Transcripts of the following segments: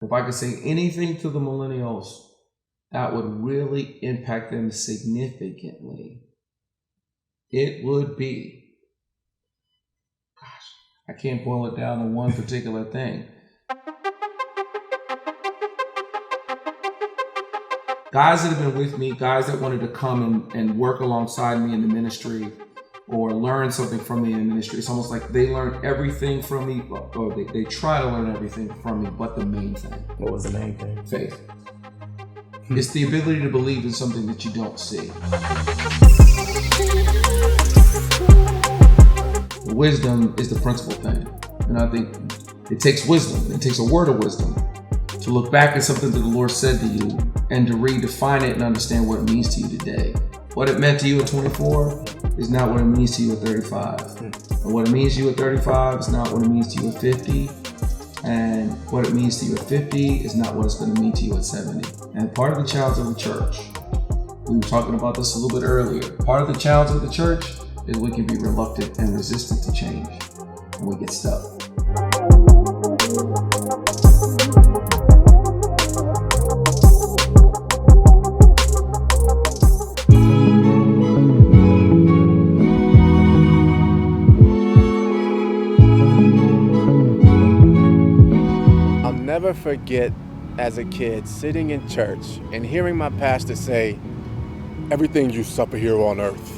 if I could say anything to the millennials that would really impact them significantly, it would be, I can't boil it down to one particular thing. Guys that have been with me, guys that wanted to come and work alongside me in the ministry or learn something from me in the ministry. It's almost like they learn everything from me, or they try to learn everything from me, but the main thing. What was the main thing? Faith. It's the ability to believe in something that you don't see. Wisdom is the principal thing. And I think it takes wisdom. It takes a word of wisdom to look back at something that the Lord said to you and to redefine it and understand what it means to you today. What it meant to you at 24 is not what it means to you at 35. And what it means to you at 35 is not what it means to you at 50. And what it means to you at 50 is not what it's going to mean to you at 70. And part of the challenge of the church, we were talking about this a little bit earlier, part of the challenge of the church is we can be reluctant and resistant to change, and we get stuck. I'll never forget as a kid sitting in church and hearing my pastor say, "Everything you suffer here on earth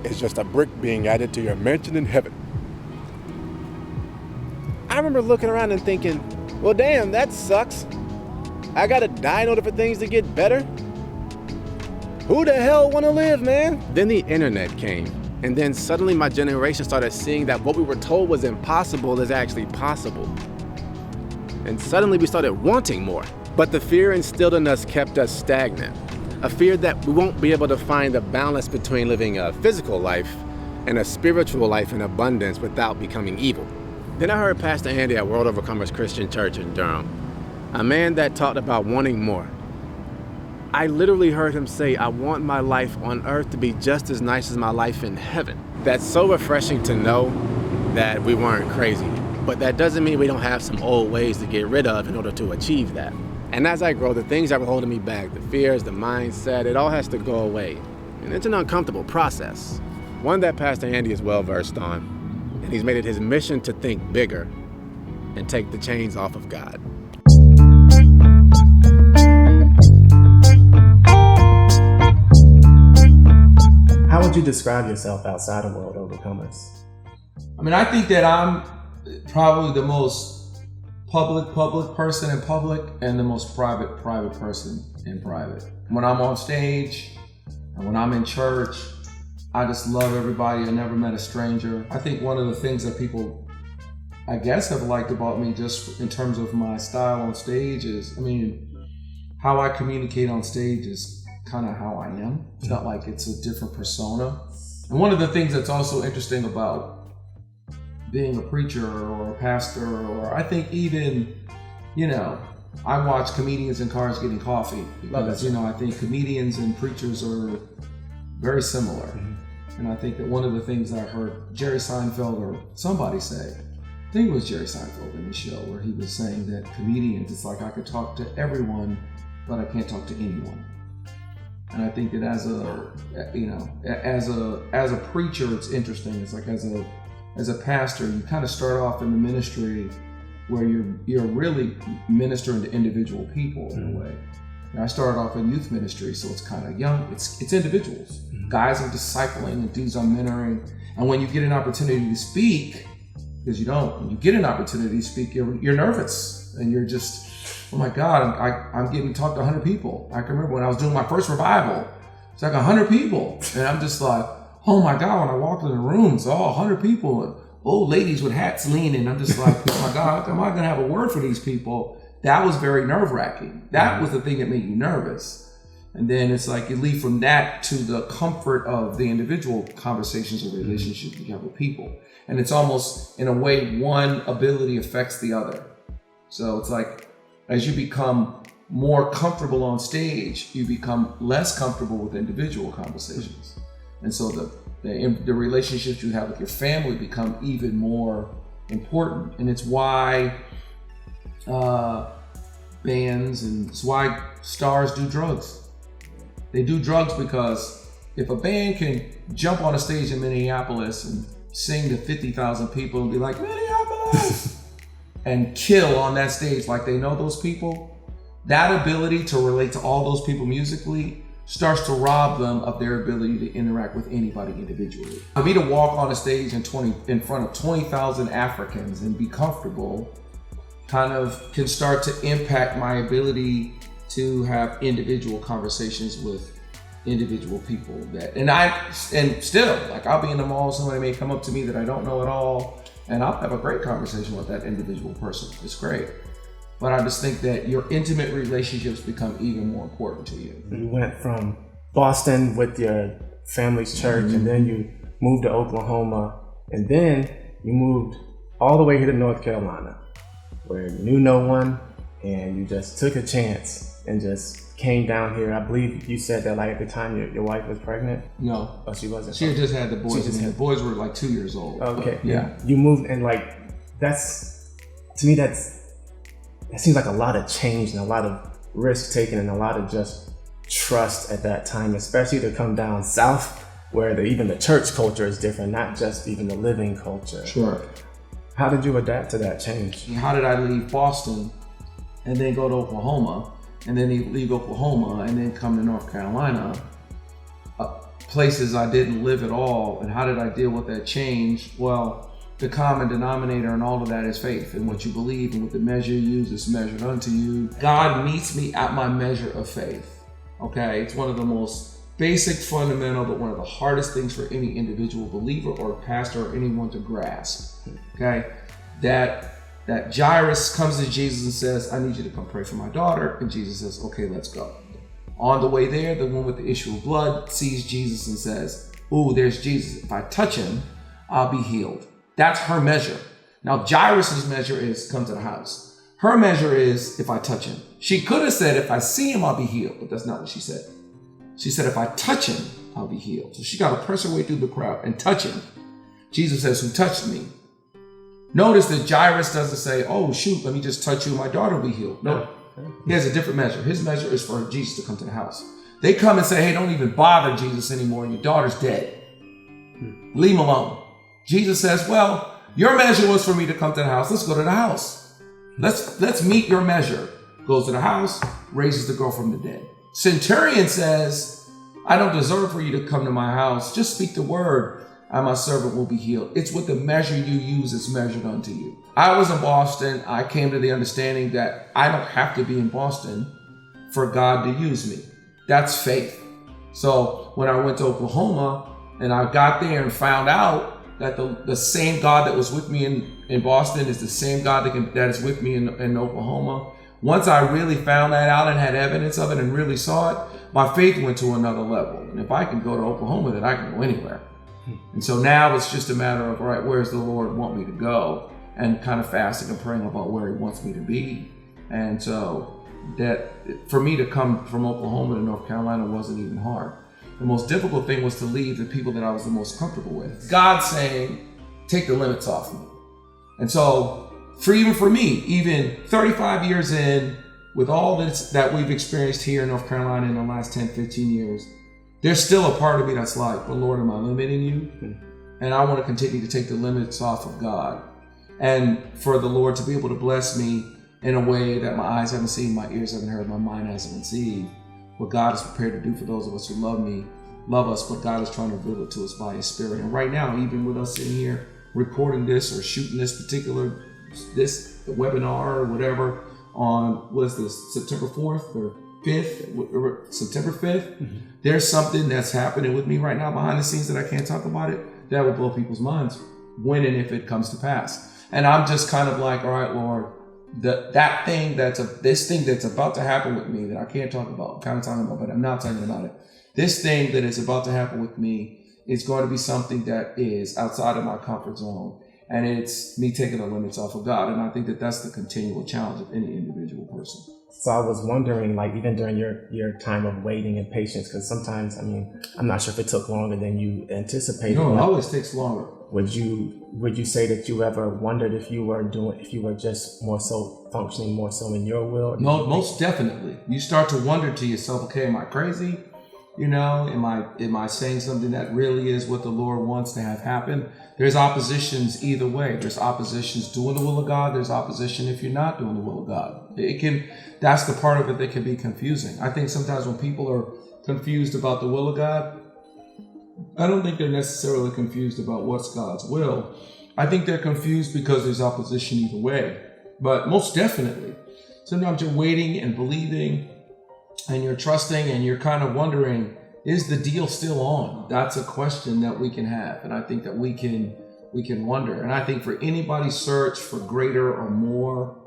is just a brick being added to your mansion in heaven." I remember looking around and thinking, well, damn, that sucks. I gotta die in order for things to get better? Who the hell wanna live, man? Then the internet came, and then suddenly my generation started seeing that what we were told was impossible is actually possible. And suddenly we started wanting more. But the fear instilled in us kept us stagnant. A fear that we won't be able to find a balance between living a physical life and a spiritual life in abundance without becoming evil. Then I heard Pastor Andy at Worldovercomers Christian Church in Durham, a man that talked about wanting more. I literally heard him say, I want my life on earth to be just as nice as my life in heaven. That's so refreshing to know that we weren't crazy. But that doesn't mean we don't have some old ways to get rid of in order to achieve that. And as I grow, the things that were holding me back, the fears, the mindset, it all has to go away. And it's an uncomfortable process. One that Pastor Andy is well versed on. And he's made it his mission to think bigger and take the chains off of God. How would you describe yourself outside of World Overcomers? I mean, I think that I'm probably the most public person in public and the most private person in private. When I'm on stage and when I'm in church, I just love everybody. I never met a stranger. I think one of the things that people, I guess, have liked about me just in terms of my style on stage is, I mean, how I communicate on stage is kind of how I am. It's not like it's a different persona. And one of the things that's also interesting about being a preacher or a pastor, or I think even, I watch comedians in cars getting coffee because, I think comedians and preachers are very similar. Mm-hmm. And I think that one of the things I heard Jerry Seinfeld or somebody say, I think it was Jerry Seinfeld in the show, where he was saying that comedians, it's like I could talk to everyone, but I can't talk to anyone. And I think that as a preacher, it's interesting. It's like as a pastor, you kind of start off in the ministry where you're really ministering to individual people in a way. And I started off in youth ministry, so it's kind of young. It's individuals, guys I'm discipling and dudes I'm mentoring. And when you get an opportunity to speak, because when you get an opportunity to speak, you're nervous and you're just, oh my God, I'm getting to talk to 100 people. I can remember when I was doing my first revival, it's like 100 people, and I'm just like, oh my God, when I walked in the room, it's all 100 people, and old ladies with hats leaning. I'm just like, oh my God, am I going to have a word for these people? That was very nerve-wracking. That was the thing that made you nervous. And then it's like you leave from that to the comfort of the individual conversations or relationships you have with people. And it's almost, in a way, one ability affects the other. So it's like, as you become more comfortable on stage, you become less comfortable with individual conversations. And so the relationships you have with your family become even more important. And it's why bands, and it's why stars do drugs. They do drugs because if a band can jump on a stage in Minneapolis and sing to 50,000 people and be like, Minneapolis, and kill on that stage like they know those people, that ability to relate to all those people musically starts to rob them of their ability to interact with anybody individually. For me to walk on a stage in front of 20,000 Africans and be comfortable kind of can start to impact my ability to have individual conversations with individual people and still, like, I'll be in the mall, somebody may come up to me that I don't know at all, and I'll have a great conversation with that individual person. It's great. But I just think that your intimate relationships become even more important to you. You went from Boston with your family's church, and then you moved to Oklahoma, and then you moved all the way here to North Carolina, where you knew no one, and you just took a chance and just came down here. I believe you said that, like, at the time your wife was pregnant? No. Oh, she wasn't? She had just had the boys. The boys were like 2 years old. Okay. Yeah. You moved, and like, to me, that seems like a lot of change and a lot of risk taken and a lot of just trust at that time, especially to come down south where even the church culture is different, not just even the living culture. Sure. How did you adapt to that change? How did I leave Boston and then go to Oklahoma, and then leave Oklahoma and then come to North Carolina, places I didn't live at all? And how did I deal with that change? Well, the common denominator in all of that is faith, and what you believe, and what the measure you use is measured unto you. God meets me at my measure of faith. Okay, it's one of the most basic, fundamental, but one of the hardest things for any individual believer or pastor or anyone to grasp. Okay, that Jairus comes to Jesus and says, I need you to come pray for my daughter. And Jesus says, okay, let's go. On the way there, the one with the issue of blood sees Jesus and says, ooh, there's Jesus. If I touch him, I'll be healed. That's her measure. Now, Jairus' measure is come to the house. Her measure is if I touch him. She could have said, if I see him, I'll be healed. But that's not what she said. She said, if I touch him, I'll be healed. So she got to press her way through the crowd and touch him. Jesus says, who touched me? Notice that Jairus doesn't say, oh, shoot, let me just touch you and my daughter will be healed. No, he has a different measure. His measure is for Jesus to come to the house. They come and say, hey, don't even bother Jesus anymore. Your daughter's dead. Leave him alone. Jesus says, well, your measure was for me to come to the house. Let's go to the house. Let's meet your measure. Goes to the house, raises the girl from the dead. Centurion says, I don't deserve for you to come to my house. Just speak the word, and my servant will be healed. It's what the measure you use is measured unto you. I was in Boston. I came to the understanding that I don't have to be in Boston for God to use me. That's faith. So when I went to Oklahoma and I got there and found out that the same God that was with me in Boston is the same God that is with me in Oklahoma. Once I really found that out and had evidence of it and really saw it, my faith went to another level. And if I can go to Oklahoma, then I can go anywhere. And so now it's just a matter of, all right, where's the Lord want me to go? And kind of fasting and praying about where he wants me to be. And so that for me to come from Oklahoma to North Carolina wasn't even hard. The most difficult thing was to leave the people that I was the most comfortable with. God saying, take the limits off me. And so even for me, even 35 years in, with all this that we've experienced here in North Carolina in the last 10, 15 years, there's still a part of me that's like, well, Lord, am I limiting you? And I want to continue to take the limits off of God. And for the Lord to be able to bless me in a way that my eyes haven't seen, my ears haven't heard, my mind hasn't conceived. What God is prepared to do for those of us who love us, but God is trying to reveal it to us by his spirit. And right now, even with us sitting here recording this or shooting this particular, this webinar or whatever on, what is this, September 4th or 5th, September 5th, there's something that's happening with me right now behind the scenes that I can't talk about it, that will blow people's minds when and if it comes to pass. And I'm just kind of like, all right, Lord, this thing that's about to happen with me that I can't talk about, I'm kind of talking about, but I'm not talking about it. This thing that is about to happen with me is going to be something that is outside of my comfort zone. And it's me taking the limits off of God. And I think that that's the continual challenge of any individual person. So I was wondering, like, even during your time of waiting and patience, because sometimes, I mean, I'm not sure if it took longer than you anticipated. No, it always takes longer. Would you say that you ever wondered if you were just more so functioning more so in your will? No, most definitely. You start to wonder to yourself, okay, am I crazy? You know, am I saying something that really is what the Lord wants to have happen? There's oppositions either way. There's oppositions doing the will of God. There's opposition if you're not doing the will of God. That's the part of it that can be confusing. I think sometimes when people are confused about the will of God, I don't think they're necessarily confused about what's God's will. I think they're confused because there's opposition either way. But most definitely, sometimes you're waiting and believing and you're trusting and you're kind of wondering, is the deal still on? That's a question that we can have. And I think that we can wonder. And I think for anybody's search for greater or more,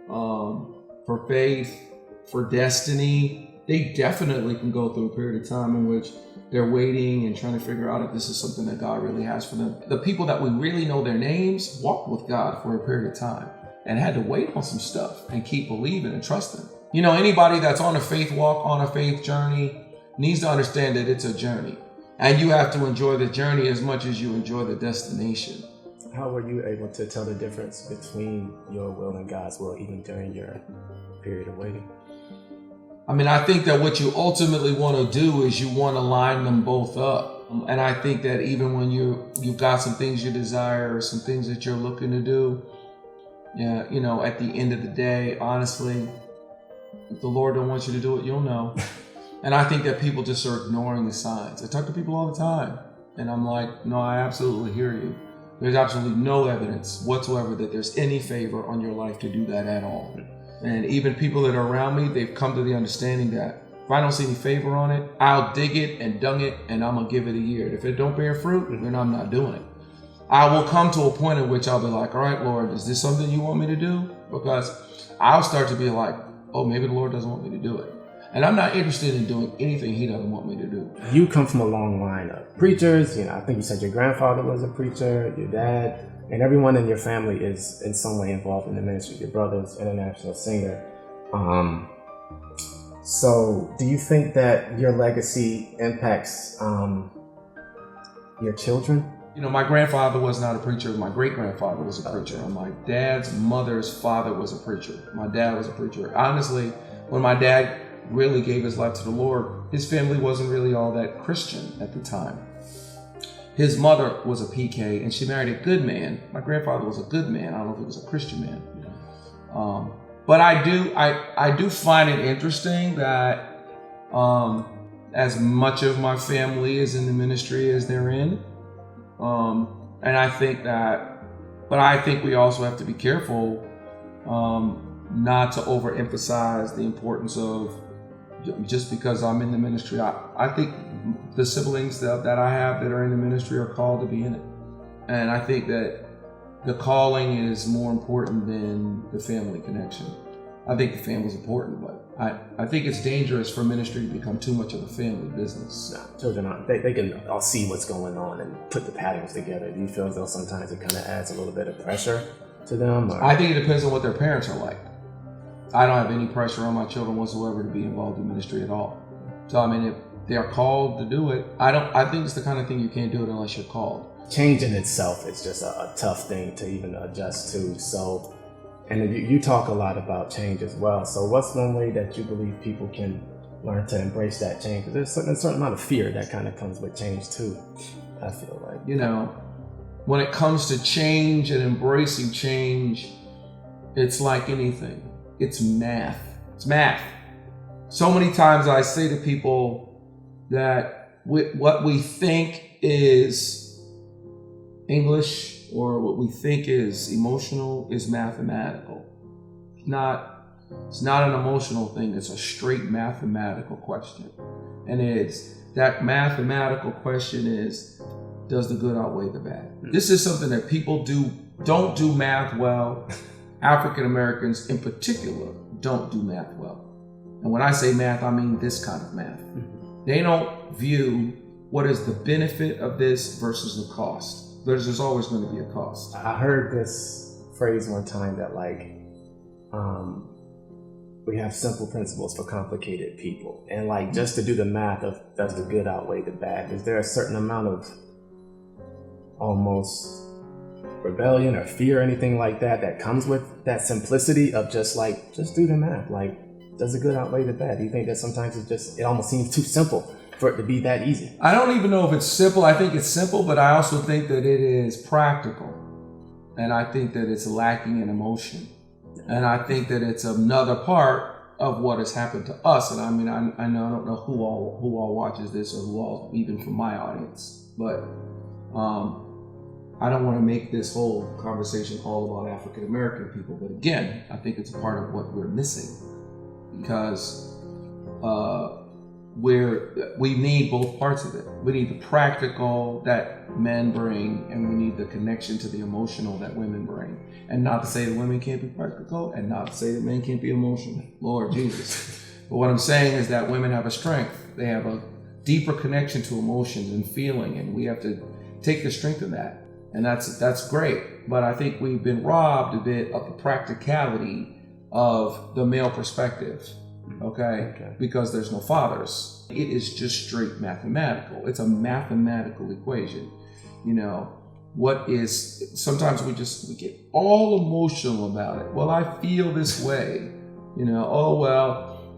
for faith, for destiny, they definitely can go through a period of time in which they're waiting and trying to figure out if this is something that God really has for them. The people that we really know their names walked with God for a period of time and had to wait on some stuff and keep believing and trusting. You know, anybody that's on a faith walk, on a faith journey, needs to understand that it's a journey. And you have to enjoy the journey as much as you enjoy the destination. How were you able to tell the difference between your will and God's will, even during your period of waiting? I mean, I think that what you ultimately want to do is you want to line them both up. And I think that even when you've got some things you desire or some things that you're looking to do, yeah, you know, at the end of the day, honestly, if the Lord don't want you to do it, you'll know. And I think that people just are ignoring the signs. I talk to people all the time, and I'm like, no, I absolutely hear you. There's absolutely no evidence whatsoever that there's any favor on your life to do that at all. And even people that are around me, they've come to the understanding that if I don't see any favor on it, I'll dig it and dung it, and I'm gonna give it a year. And if it don't bear fruit, then I'm not doing it. I will come to a point at which I'll be like, all right, Lord, is this something you want me to do? Because I'll start to be like, oh, maybe the Lord doesn't want me to do it. And I'm not interested in doing anything he doesn't want me to do. You come from a long line of preachers. You know, I think you said your grandfather was a preacher, your dad, and everyone in your family is in some way involved in the ministry. Your brother's international singer. So do you think that your legacy impacts your children? You know, my grandfather was not a preacher. My great-grandfather was a preacher. And my dad's mother's father was a preacher. My dad was a preacher. Honestly, when my dad really gave his life to the Lord, his family wasn't really all that Christian at the time. His mother was a PK and she married a good man. My grandfather was a good man. I don't know if he was a Christian man. But I do find it interesting that as much of my family is in the ministry as they're in. And I think we also have to be careful not to overemphasize the importance of just because I'm in the ministry. I think the siblings that I have that are in the ministry are called to be in it. And I think that the calling is more important than the family connection. I think the family's important, but I think it's dangerous for ministry to become too much of a family business. No, children aren't. They can all see what's going on and put the patterns together. Do you feel as though sometimes it kind of adds a little bit of pressure to them? Or? I think it depends on what their parents are like. I don't have any pressure on my children whatsoever to be involved in ministry at all. So I mean, if they're called to do it, I think it's the kind of thing you can't do it unless you're called. Change in itself is just a tough thing to even adjust to. So, and you talk a lot about change as well. So what's one way that you believe people can learn to embrace that change? Because there's a certain amount of fear that kind of comes with change too, I feel like. You know, when it comes to change and embracing change, it's like anything. It's math. It's math. So many times I say to people that what we think is English or what we think is emotional is mathematical. It's not an emotional thing. It's a straight mathematical question. And that mathematical question is, does the good outweigh the bad? This is something that people don't do math well. African Americans in particular don't do math well. And when I say math, I mean this kind of math. They don't view what is the benefit of this versus the cost. There's always going to be a cost. I heard this phrase one time that we have simple principles for complicated people. And just to do the math of does the good outweigh the bad? Is there a certain amount of almost rebellion or fear or anything like that comes with that simplicity of just do the math? Does the good outweigh the bad? Do you think that sometimes it almost seems too simple for it to be that easy? I don't even know if it's simple. I think it's simple, but I also think that it is practical. And I think that it's lacking in emotion. And I think that it's another part of what has happened to us. And I mean, I don't know who all watches this or who all, even from my audience, but I don't want to make this whole conversation all about African American people. But again, I think it's a part of what we're missing, because we need both parts of it. We need the practical that men bring, and we need the connection to the emotional that women bring. And not to say that women can't be practical, and not to say that men can't be emotional. Lord Jesus. But what I'm saying is that women have a strength. They have a deeper connection to emotions and feeling, and we have to take the strength of that. And that's great. But I think we've been robbed a bit of the practicality of the male perspective. Okay? Because there's no fathers. It is just straight mathematical. It's a mathematical equation. Sometimes we get all emotional about it. Well, I feel this way. Oh, well,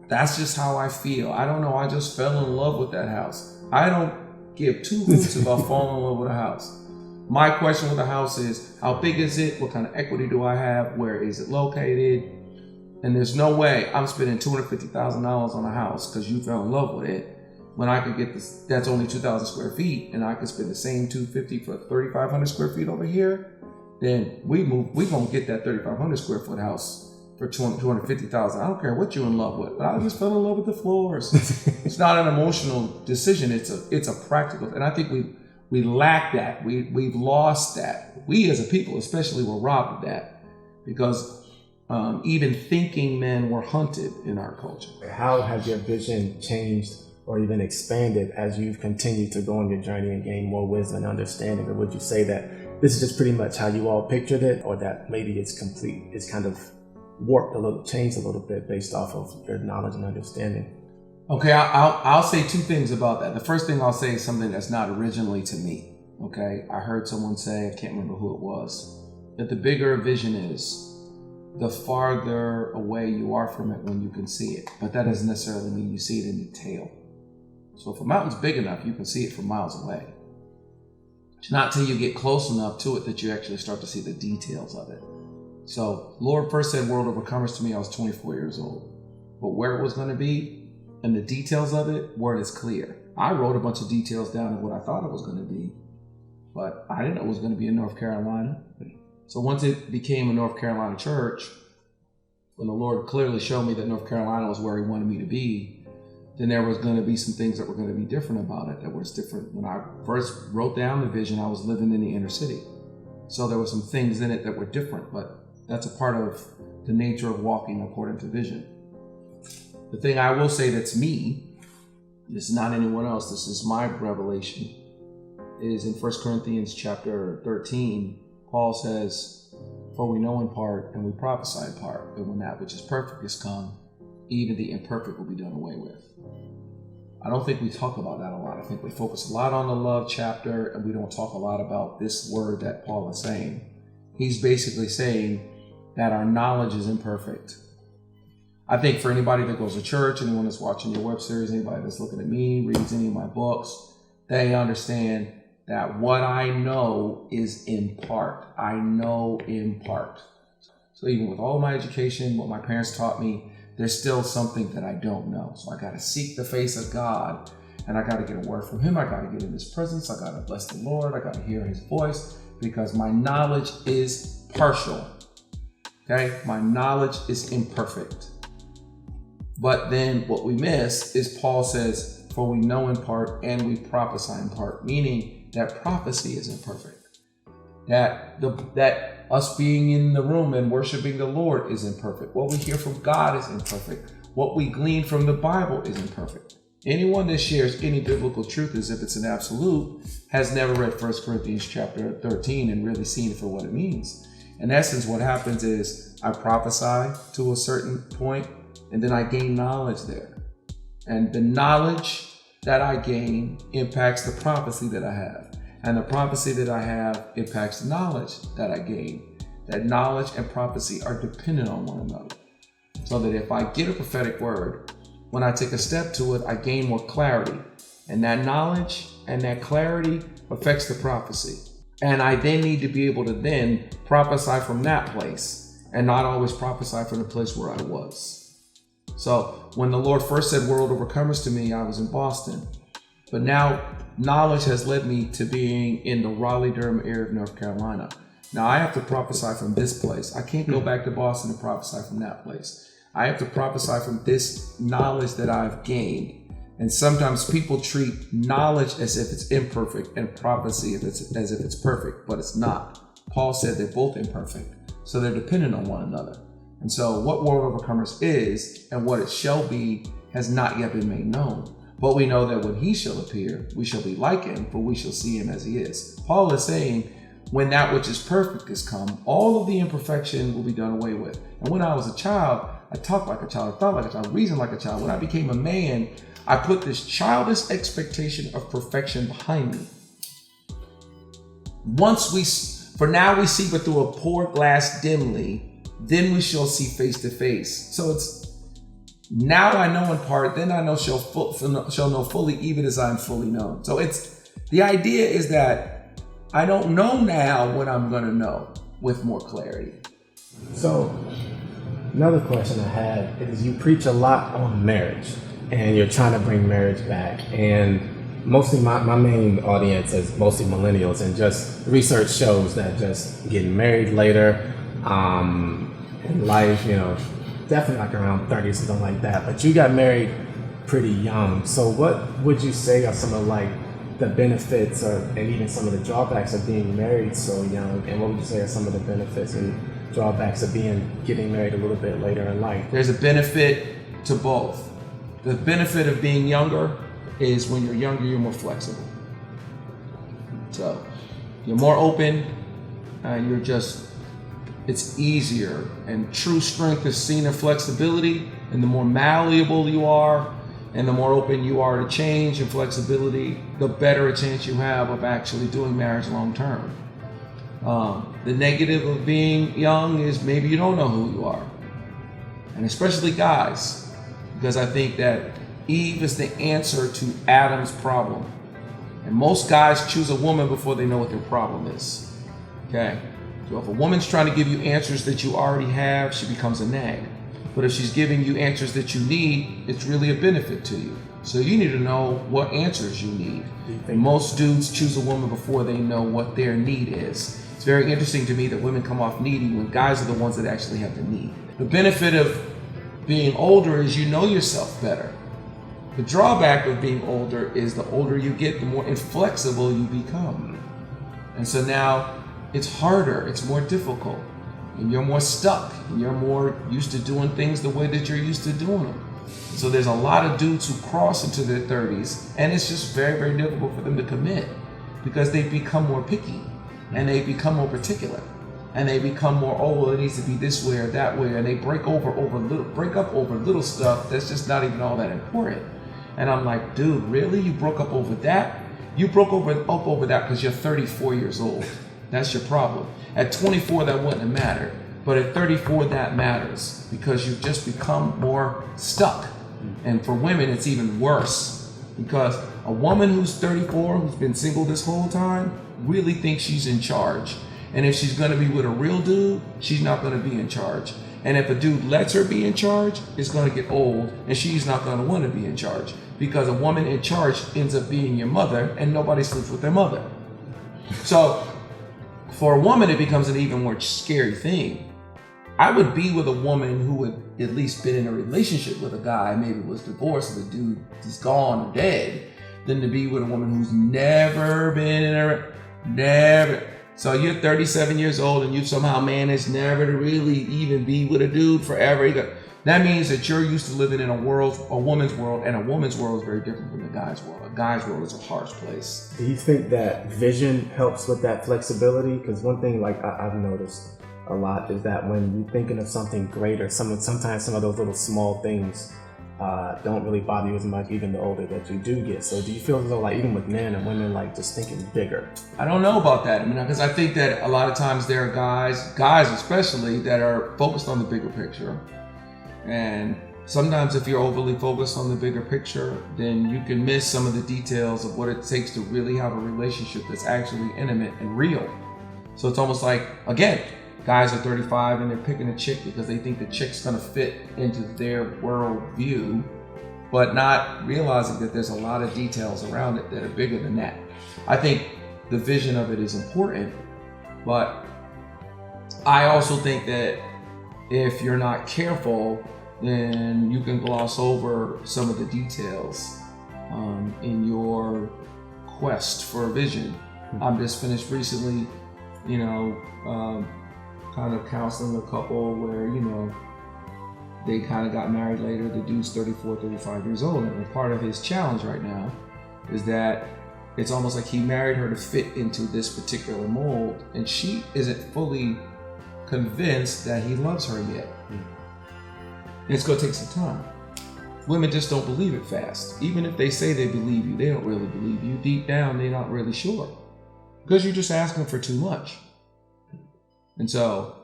that's just how I feel. I don't know. I just fell in love with that house. I don't give two hoots about falling in love with a house. My question with a house is, how big is it? What kind of equity do I have? Where is it located? And there's no way I'm spending $250,000 on a house because you fell in love with it, when I could get this, that's only 2,000 square feet, and I could spend the same $250 for 3,500 square feet over here. Then we gonna get that 3,500 square foot house for $250,000. I don't care what you're in love with, but I just fell in love with the floors. It's not an emotional decision. It's a practical, and I think we lack that. We've lost that. We as a people, especially, were robbed of that, because even thinking men were hunted in our culture. How has your vision changed or even expanded as you've continued to go on your journey and gain more wisdom and understanding? Or would you say that this is just pretty much how you all pictured it, or that maybe it's kind of warped a little, changed a little bit based off of your knowledge and understanding? Okay, I'll say two things about that. The first thing I'll say is something that's not originally to me. Okay, I heard someone say, I can't remember who it was, that the bigger a vision is, the farther away you are from it when you can see it. But that doesn't necessarily mean you see it in detail. So if a mountain's big enough, you can see it from miles away. It's not till you get close enough to it that you actually start to see the details of it. So Lord first said Worldovercomers to me, I was 24 years old. But where it was going to be and the details of it weren't as clear. I wrote a bunch of details down of what I thought it was going to be, but I didn't know it was going to be in North Carolina. So once it became a North Carolina church, when the Lord clearly showed me that North Carolina was where He wanted me to be, then there was going to be some things that were going to be different about it, that was different. When I first wrote down the vision, I was living in the inner city. So there were some things in it that were different, but that's a part of the nature of walking according to vision. The thing I will say that's me, this is not anyone else, this is my revelation, is in 1 Corinthians chapter 13, Paul says, for we know in part and we prophesy in part, but when that which is perfect is come, even the imperfect will be done away with. I don't think we talk about that a lot. I think we focus a lot on the love chapter, and we don't talk a lot about this word that Paul is saying. He's basically saying that our knowledge is imperfect. I think for anybody that goes to church, anyone that's watching your web series, anybody that's looking at me, reads any of my books, they understand that what I know is in part. I know in part. So even with all my education, what my parents taught me, there's still something that I don't know. So I got to seek the face of God, and I got to get a word from Him. I got to get in His presence. I got to bless the Lord. I got to hear His voice, because my knowledge is partial. Okay? My knowledge is imperfect. But then what we miss is Paul says, for we know in part and we prophesy in part, meaning that prophecy is imperfect. That us being in the room and worshiping the Lord is imperfect. What we hear from God is imperfect. What we glean from the Bible is imperfect. Anyone that shares any biblical truth as if it's an absolute has never read 1 Corinthians chapter 13 and really seen it for what it means. In essence, what happens is I prophesy to a certain point, and then I gain knowledge there. And the knowledge that I gain impacts the prophecy that I have. And the prophecy that I have impacts the knowledge that I gain. That knowledge and prophecy are dependent on one another. So that if I get a prophetic word, when I take a step to it, I gain more clarity. And that knowledge and that clarity affects the prophecy. And I then need to be able to then prophesy from that place and not always prophesy from the place where I was. So when the Lord first said Worldovercomers to me, I was in Boston. But now knowledge has led me to being in the Raleigh-Durham area of North Carolina. Now I have to prophesy from this place. I can't go back to Boston and prophesy from that place. I have to prophesy from this knowledge that I've gained. And sometimes people treat knowledge as if it's imperfect and prophecy as if it's perfect, but it's not. Paul said they're both imperfect, so they're dependent on one another. And so what Worldovercomers is and what it shall be has not yet been made known. But we know that when he shall appear, we shall be like him, for we shall see him as he is. Paul is saying, when that which is perfect is come, all of the imperfection will be done away with. And when I was a child, I talked like a child, I thought like a child, I reasoned like a child. When I became a man, I put this childish expectation of perfection behind me. For now we see but through a poor glass dimly, then we shall see face to face. So it's, now I know in part, then I know shall know fully, even as I am fully known. So it's, the idea is that I don't know now what I'm gonna know with more clarity. So another question I have is, you preach a lot on marriage and you're trying to bring marriage back. And mostly my main audience is mostly millennials, and just research shows that just getting married later in life, definitely like around 30 or something like that. But you got married pretty young. So what would you say are some of like the benefits and even some of the drawbacks of being married so young? And what would you say are some of the benefits and drawbacks of getting married a little bit later in life? There's a benefit to both. The benefit of being younger is when you're younger, you're more flexible. So you're more open, it's easier, and true strength is seen in flexibility. And the more malleable you are and the more open you are to change and flexibility, the better a chance you have of actually doing marriage long term. The negative of being young is maybe you don't know who you are. And especially guys, because I think that Eve is the answer to Adam's problem. And most guys choose a woman before they know what their problem is. Okay? So if a woman's trying to give you answers that you already have, she becomes a nag. But if she's giving you answers that you need, it's really a benefit to you. So you need to know what answers you need. And most dudes choose a woman before they know what their need is. It's very interesting to me that women come off needy when guys are the ones that actually have the need. The benefit of being older is you know yourself better. The drawback of being older is the older you get, the more inflexible you become. And so now it's harder, it's more difficult, and you're more stuck, and you're more used to doing things the way that you're used to doing them. So there's a lot of dudes who cross into their 30s, and it's just very, very difficult for them to commit because they become more picky, and they become more particular. And they become more, it needs to be this way or that way, and they break up over little stuff that's just not even all that important. And I'm like, dude, really? You broke up over that? You broke up over that because you're 34 years old. That's your problem. At 24, that wouldn't have mattered, but at 34, that matters because you've just become more stuck. And for women, it's even worse because a woman who's 34, who's been single this whole time, really thinks she's in charge. And if she's going to be with a real dude, she's not going to be in charge. And if a dude lets her be in charge, it's going to get old, and she's not going to want to be in charge because a woman in charge ends up being your mother, and nobody sleeps with their mother. So for a woman, it becomes an even more scary thing. I would be with a woman who had at least been in a relationship with a guy, maybe was divorced, and the dude is gone or dead, than to be with a woman who's never been in never. So you're 37 years old and you've somehow managed never to really even be with a dude forever. That means that you're used to living in a woman's world, and a woman's world is very different from the guy's world. A guy's world is a harsh place. Do you think that vision helps with that flexibility? Because one thing like I've noticed a lot is that when you're thinking of something greater, sometimes some of those little small things don't really bother you as much, even the older that you do get. So do you feel as though, like, even with men and women, like, just thinking bigger? I don't know about that. I mean, because I think that a lot of times there are guys especially, that are focused on the bigger picture. And sometimes if you're overly focused on the bigger picture, then you can miss some of the details of what it takes to really have a relationship that's actually intimate and real. So it's almost like, again, guys are 35 and they're picking a chick because they think the chick's gonna fit into their world view, but not realizing that there's a lot of details around it that are bigger than that. I think the vision of it is important, but I also think that if you're not careful, then you can gloss over some of the details in your quest for a vision. I'm just finished recently, kind of counseling a couple where, they kind of got married later. The dude's 34, 35 years old, and part of his challenge right now is that it's almost like he married her to fit into this particular mold, and she isn't fully convinced that he loves her yet. And it's going to take some time. Women just don't believe it fast. Even if they say they believe you, they don't really believe you. Deep down, they're not really sure, because you're just asking for too much. And so,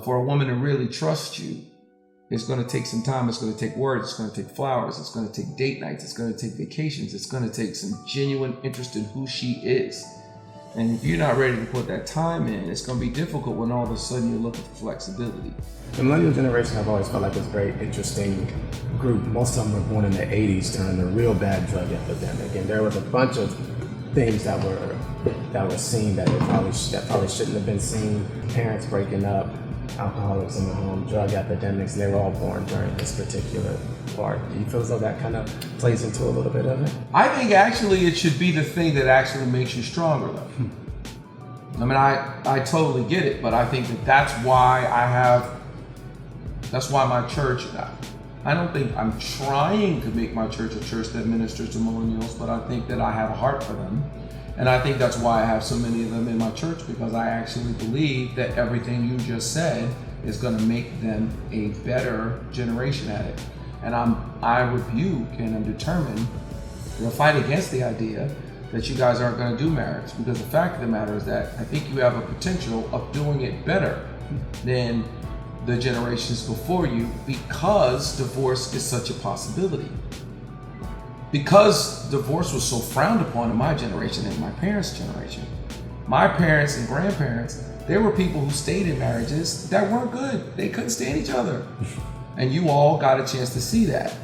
for a woman to really trust you, it's going to take some time. It's going to take words. It's going to take flowers. It's going to take date nights. It's going to take vacations. It's going to take some genuine interest in who she is. And if you're not ready to put that time in, it's going to be difficult when all of a sudden you're looking for flexibility. The millennial generation, I've always felt like it's a very interesting group. Most of them were born in the 80s during the real bad drug epidemic. And there was a bunch of things that were seen that probably shouldn't have been seen. Parents breaking up, alcoholics in the home, drug epidemics, and they were all born during this particular part. Do you feel as though that kind of plays into a little bit of it? I think actually it should be the thing that actually makes you stronger, though. I mean, I totally get it, but I think that's why my church, I don't think I'm trying to make my church a church that ministers to millennials, but I think that I have a heart for them. And I think that's why I have so many of them in my church, because I actually believe that everything you just said is going to make them a better generation at it. And I rebuke and I'm determined to fight against the idea that you guys aren't going to do marriage, because the fact of the matter is that I think you have a potential of doing it better than the generations before you, because divorce is such a possibility. Because divorce was so frowned upon in my generation and my parents' generation. My parents and grandparents, there were people who stayed in marriages that weren't good. They couldn't stand each other. And you all got a chance to see that.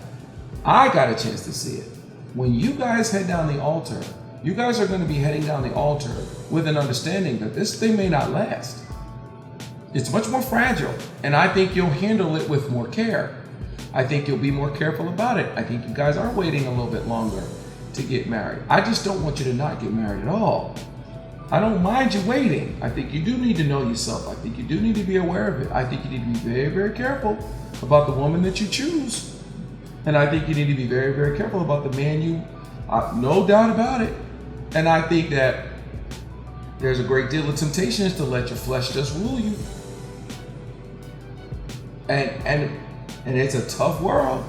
I got a chance to see it. When you guys head down the altar, you guys are going to be heading down the altar with an understanding that this thing may not last. It's much more fragile, and I think you'll handle it with more care. I think you'll be more careful about it. I think you guys are waiting a little bit longer to get married. I just don't want you to not get married at all. I don't mind you waiting. I think you do need to know yourself. I think you do need to be aware of it. I think you need to be very, very careful about the woman that you choose. And I think you need to be very, very careful about the man you, no doubt about it. And I think that there's a great deal of temptation is to let your flesh just rule you. And it's a tough world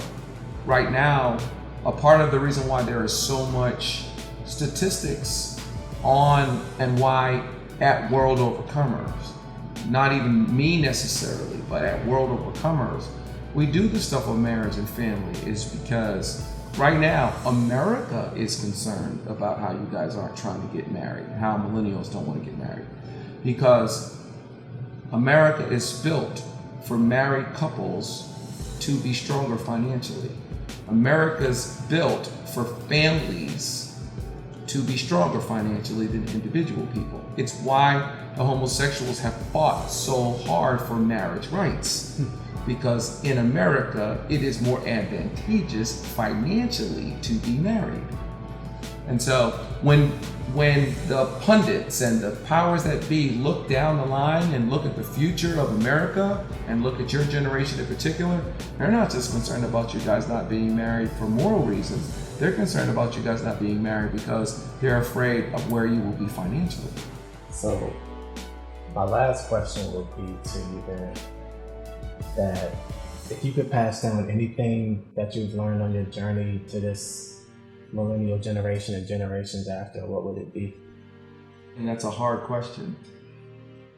right now. A part of the reason why there is so much statistics on and why at Worldovercomers, not even me necessarily, but at Worldovercomers, we do the stuff of marriage and family is because right now America is concerned about how you guys aren't trying to get married, how millennials don't want to get married, because America is built for married couples to be stronger financially. America's built for families to be stronger financially than individual people. It's why the homosexuals have fought so hard for marriage rights, because in America, it is more advantageous financially to be married. And so when the pundits and the powers that be look down the line and look at the future of America and look at your generation in particular, they're not just concerned about you guys not being married for moral reasons. They're concerned about you guys not being married because they're afraid of where you will be financially. So my last question would be to you then, that if you could pass down anything that you've learned on your journey to this millennial generation and generations after, what would it be? And that's a hard question.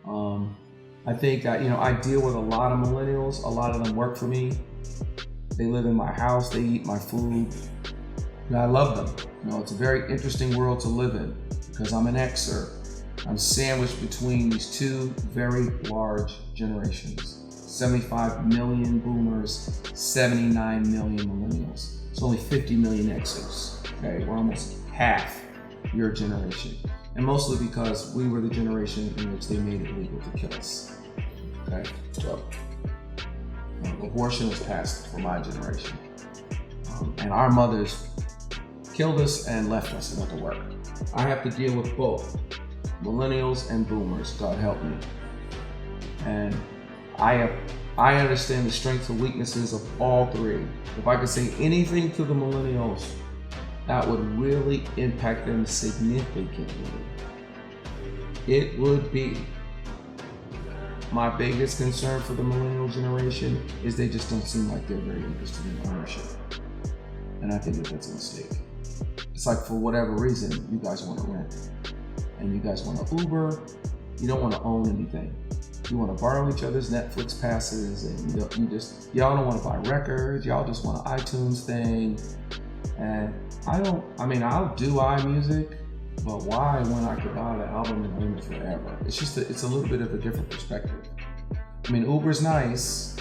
I think I deal with a lot of millennials. A lot of them work for me. They live in my house. They eat my food. And I love them. It's a very interesting world to live in because I'm an Xer. I'm sandwiched between these two very large generations. 75 million boomers, 79 million millennials. It's only 50 million Xers. Okay, we're almost half your generation. And mostly because we were the generation in which they made it legal to kill us. Okay, so abortion was passed for my generation. And our mothers killed us and left us and went to work. I have to deal with both millennials and boomers, God help me. And I understand the strengths and weaknesses of all three. If I could say anything to the millennials, that would really impact them significantly, it would be my biggest concern for the millennial generation is they just don't seem like they're very interested in ownership. And I think that's a mistake. It's like, for whatever reason, you guys want to rent and you guys want to Uber. You don't want to own anything. You want to borrow each other's Netflix passes, and y'all don't want to buy records. Y'all just want an iTunes thing. And I'll do iMusic, but why when I could buy the album and own it forever? It's a little bit of a different perspective. Uber's nice,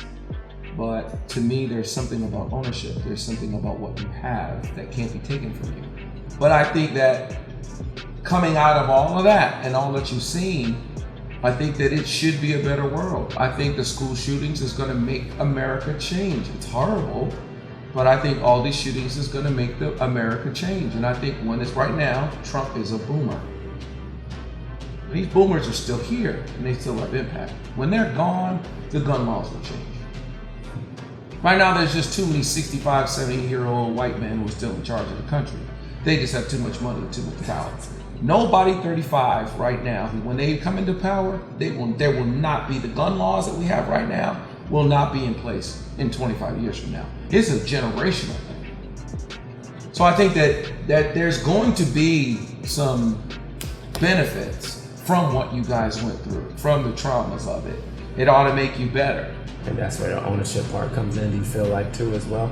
but to me, there's something about ownership. There's something about what you have that can't be taken from you. But I think that coming out of all of that and all that you've seen, I think that it should be a better world. I think the school shootings is going to make America change. It's horrible, but I think all these shootings is going to make America change. And I think right now, Trump is a boomer. These boomers are still here and they still have impact. When they're gone, the gun laws will change. Right now, there's just too many 65, 70-year-old white men who are still in charge of the country. They just have too much money and too much power. Nobody 35 right now, when they come into power, there will not be, the gun laws that we have right now will not be in place in 25 years from now. It's a generational thing. So I think that there's going to be some benefits from what you guys went through, from the traumas of it. It ought to make you better. And that's where the ownership part comes in, do you feel like, too, as well?